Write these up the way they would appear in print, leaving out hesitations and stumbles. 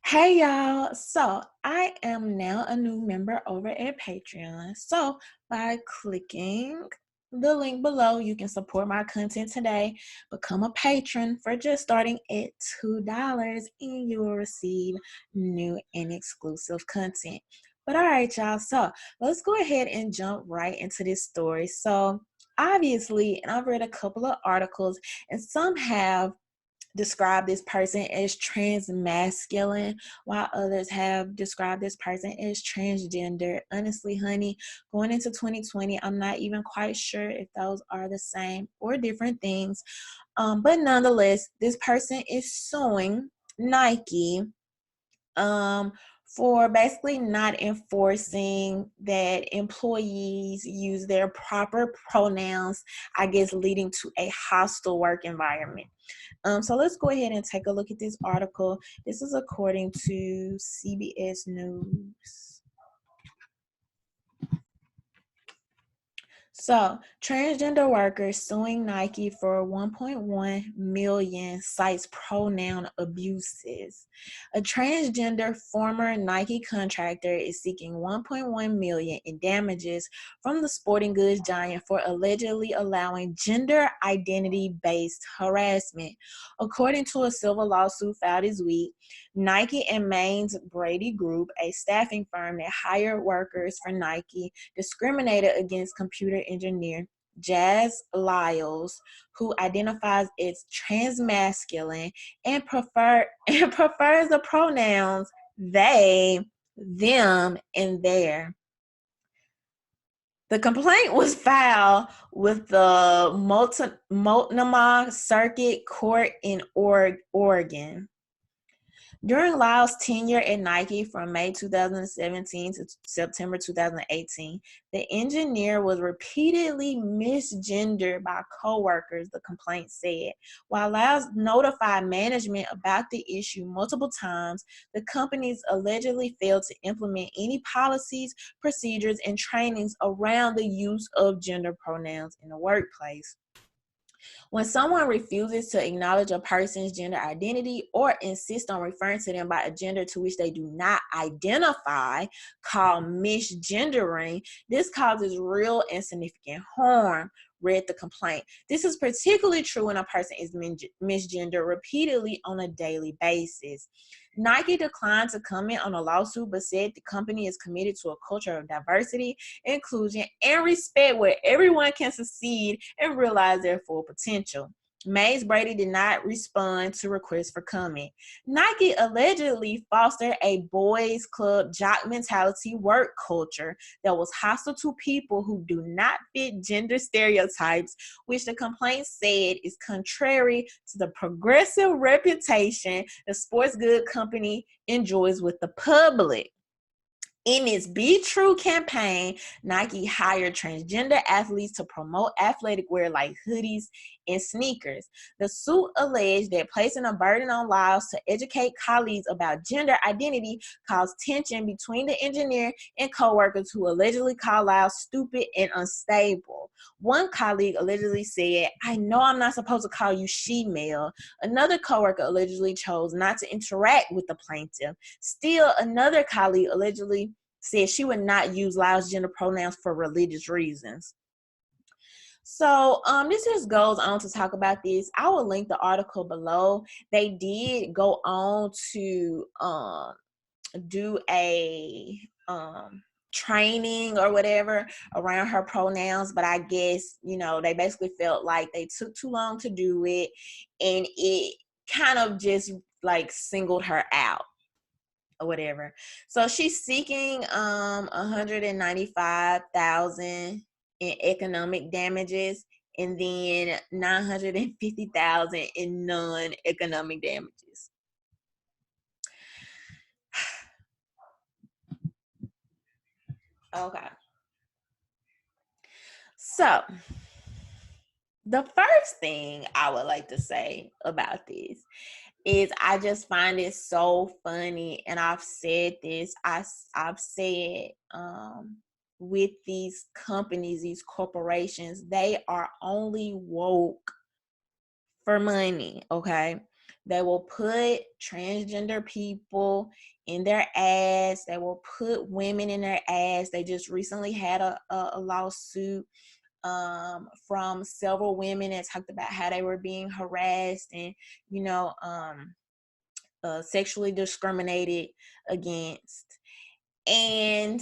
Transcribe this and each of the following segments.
Hey y'all, so I am now a new member over at Patreon. So by clicking the link below, you can support my content today. Become a patron for just starting at $2 and you will receive new and exclusive content. But all right, y'all, so let's go ahead and jump right into this story. So obviously, and I've read a couple of articles, and some have describe this person as transmasculine, while others have described this person as transgender. Honestly, honey, going into 2020, I'm not even quite sure if those are the same or different things. But nonetheless, this person is suing Nike um, for basically not enforcing that employees use their proper pronouns, I guess leading to a hostile work environment. So let's go ahead and take a look at this article. This is according to CBS News. So, transgender workers suing Nike for 1.1 million cites pronoun abuses. A transgender former Nike contractor is seeking 1.1 million in damages from the sporting goods giant for allegedly allowing gender identity-based harassment. According to a civil lawsuit filed this week, Nike and Maine's Brady Group, a staffing firm that hired workers for Nike, discriminated against computer engineer Jazz Lyles, who identifies as transmasculine and prefers the pronouns they, them, and their. The complaint was filed with the Multnomah Circuit Court in Oregon. During Lyle's tenure at Nike from May 2017 to September 2018, the engineer was repeatedly misgendered by coworkers, the complaint said. While Lyles notified management about the issue multiple times, the companies allegedly failed to implement any policies, procedures, and trainings around the use of gender pronouns in the workplace. When someone refuses to acknowledge a person's gender identity or insists on referring to them by a gender to which they do not identify, called misgendering, this causes real and significant harm, read the complaint. This is particularly true when a person is misgendered repeatedly on a daily basis. Nike declined to comment on the lawsuit, but said the company is committed to a culture of diversity, inclusion, and respect where everyone can succeed and realize their full potential. Mays Brady did not respond to requests for comment. Nike allegedly fostered a boys club jock mentality work culture that was hostile to people who do not fit gender stereotypes, which the complaint said is contrary to the progressive reputation the sports goods company enjoys with the public. In its Be True campaign, Nike hired transgender athletes to promote athletic wear like hoodies and sneakers. The suit alleged that placing a burden on Lyles to educate colleagues about gender identity caused tension between the engineer and coworkers who allegedly called Lyles stupid and unstable. One colleague allegedly said, "I know I'm not supposed to call you she-male." Another coworker allegedly chose not to interact with the plaintiff. Still, another colleague allegedly said she would not use Lyle's gender pronouns for religious reasons. So this just goes on to talk about this. I will link the article below. They did go on to do a training or whatever around her pronouns, but I guess, they basically felt like they took too long to do it, and it kind of just like singled her out or whatever. So she's seeking 195,000 in economic damages and then 950,000 in non-economic damages. Okay. So the first thing I would like to say about this is I just find it so funny, and I've said this. I've said with these companies, these corporations, they are only woke for money. Okay, They will put transgender people in their ads. They will put women in their ads. They just recently had a lawsuit from several women that talked about how they were being harassed and, sexually discriminated against. And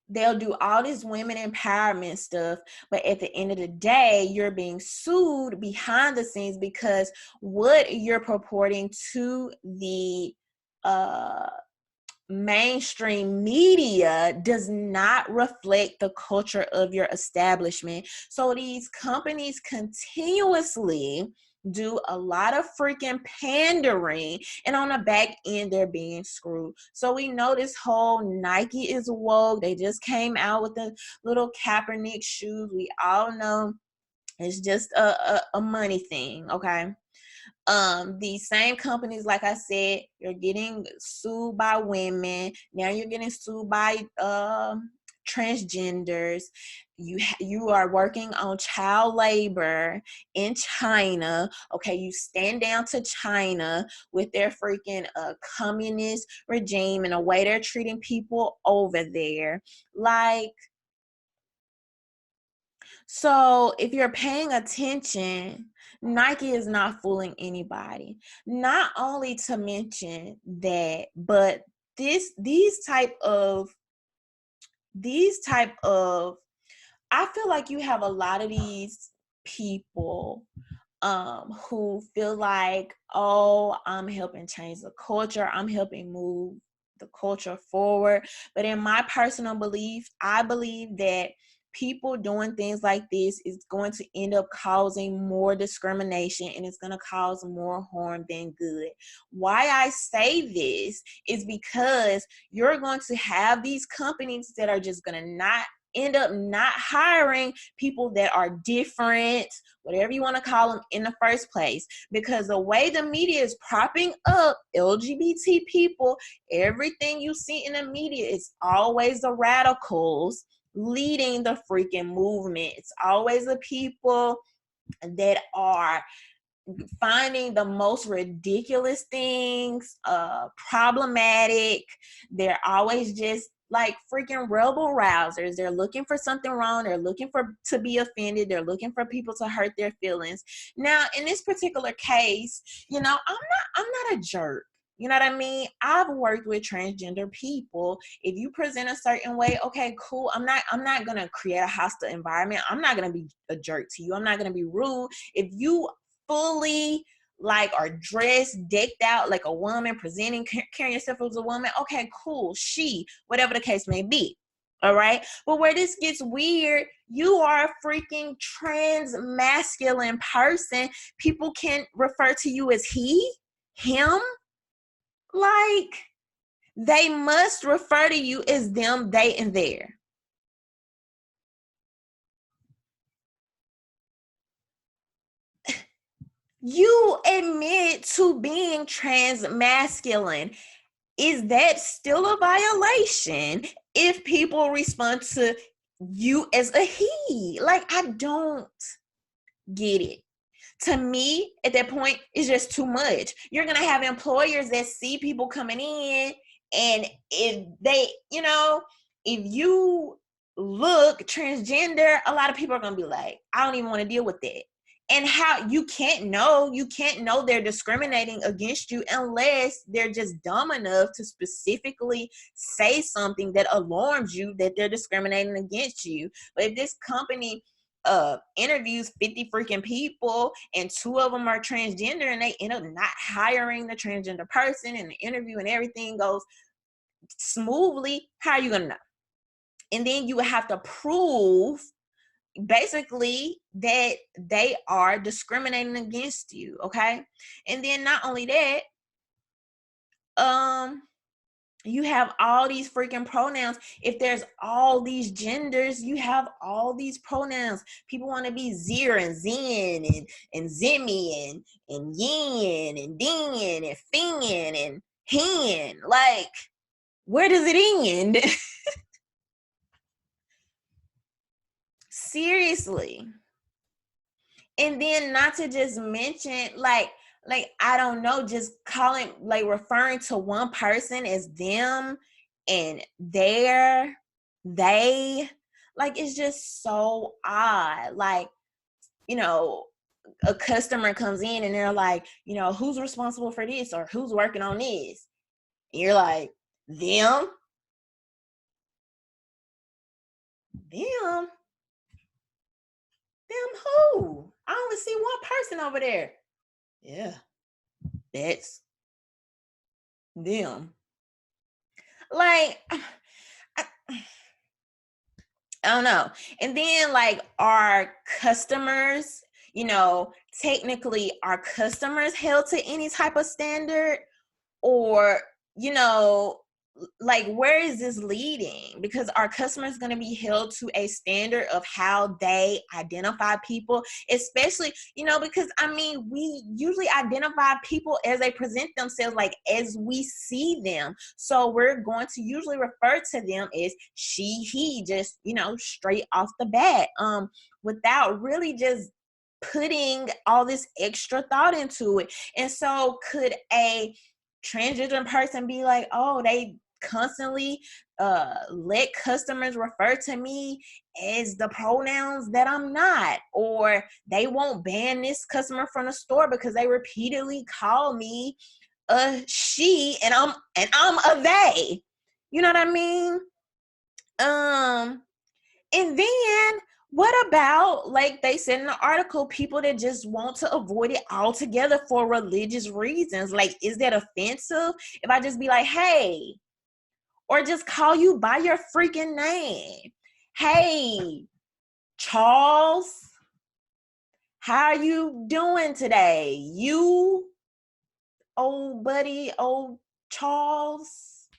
they'll do all this women empowerment stuff, but at the end of the day, you're being sued behind the scenes because what you're purporting to the mainstream media does not reflect the culture of your establishment. So these companies continuously do a lot of freaking pandering, and on the back end they're being screwed. So we know this whole Nike is woke. They just came out with the little Kaepernick shoes. We all know it's just a money thing, okay? These same companies, like I said, you're getting sued by women. Now you're getting sued by transgenders. You are working on child labor in China. Okay, you stand down to China with their freaking communist regime and the way they're treating people over there. Like, so if you're paying attention, Nike is not fooling anybody. Not only to mention that, but these type of I feel like you have a lot of these people who feel like, oh, I'm helping change the culture, I'm helping move the culture forward. But in my personal belief, I believe that people doing things like this is going to end up causing more discrimination, and it's going to cause more harm than good. Why I say this is because you're going to have these companies that are just going to not end up not hiring people that are different, whatever you want to call them, in the first place. Because the way the media is propping up LGBT people, everything you see in the media is always the radicals leading the freaking movement. It's always the people that are finding the most ridiculous things problematic. They're always just like freaking rebel rousers. They're looking for something wrong. They're looking for to be offended. They're looking for people to hurt their feelings. Now, in this particular case, I'm not a jerk. You know what I mean? I've worked with transgender people. If you present a certain way, okay, cool. I'm not gonna create a hostile environment. I'm not gonna be a jerk to you. I'm not gonna be rude. If you fully are dressed, decked out like a woman, carrying yourself as a woman, okay, cool, whatever the case may be. All right. But where this gets weird, you are a freaking trans masculine person. People can refer to you as he, him. Like, they must refer to you as them, they, and their. You admit to being trans masculine. Is that still a violation if people respond to you as a he? Like, I don't get it. To me, at that point, it's just too much. You're going to have employers that see people coming in, and if they, if you look transgender, a lot of people are going to be like, I don't even want to deal with that. And how you can't know they're discriminating against you unless they're just dumb enough to specifically say something that alarms you that they're discriminating against you. But if this company interviews 50 freaking people and 2 of them are transgender and they end up not hiring the transgender person, and the interview and everything goes smoothly, how are you gonna know? And then you would have to prove basically that they are discriminating against you, okay? And then not only that, you have all these freaking pronouns. If there's all these genders, you have all these pronouns. People want to be Zir and Zen and Zimmy and Yin and Din and Fin and Hen. Like, where does it end? Seriously. And then not to just mention, like I don't know, just calling, like referring to one person as them and they, like it's just so odd. Like, you know, a customer comes in and they're like, you know, who's responsible for this or who's working on this? And you're like, them? Them? Them who? I only see one person over there. Yeah, that's them. Like, I, I don't know. And then, like, our customers, you know, technically, are customers held to any type of standard? Or, you know, like, where is this leading? Because our customers going to be held to a standard of how they identify people, especially, you know, because I mean, we usually identify people as they present themselves, like as we see them. So we're going to usually refer to them as she, he, just, you know, straight off the bat, without really just putting all this extra thought into it. And so could a transgender person be like, oh, they constantly let customers refer to me as the pronouns that I'm not, or they won't ban this customer from the store because they repeatedly call me a she and I'm a they. You know what I mean? And then what about, like they said in the article, people that just want to avoid it altogether for religious reasons? Like, is that offensive if I just be like, hey, or just call you by your freaking name? Hey, Charles, how are you doing today? You, old buddy, old Charles.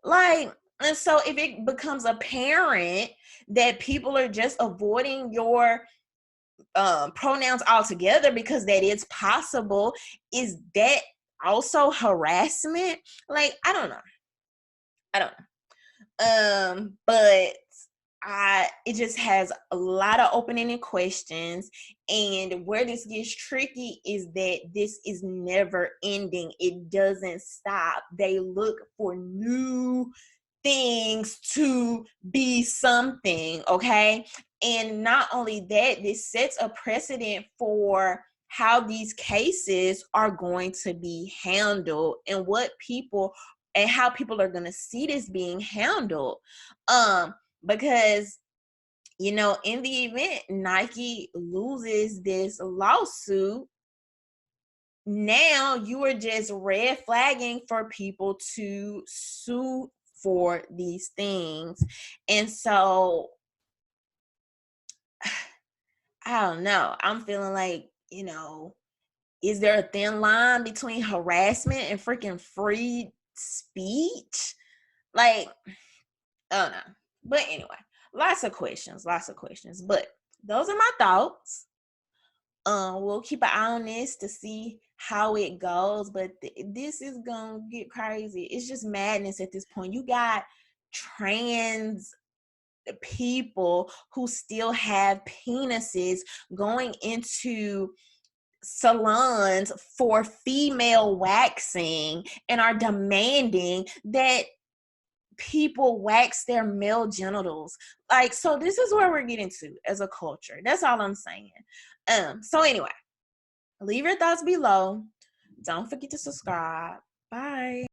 Like, and so if it becomes apparent that people are just avoiding your pronouns altogether because that is possible, is that also harassment? Like, I don't know. But it just has a lot of open-ended questions, and where this gets tricky is that this is never ending. It doesn't stop. They look for new things to be something, okay? And not only that, this sets a precedent for how these cases are going to be handled and how people are going to see this being handled. Because, you know, in the event Nike loses this lawsuit, now you are just red flagging for people to sue for these things. And so I don't know. I'm feeling like, you know, is there a thin line between harassment and freaking free speech? Like, I don't know. But anyway, lots of questions. But those are my thoughts. We'll keep an eye on this to see how it goes, but this is gonna get crazy. It's just madness at this point. You got trans people who still have penises going into salons for female waxing and are demanding that people wax their male genitals. Like, so this is where we're getting to as a culture. That's all I'm saying. So anyway, leave your thoughts below. Don't forget to subscribe. Bye.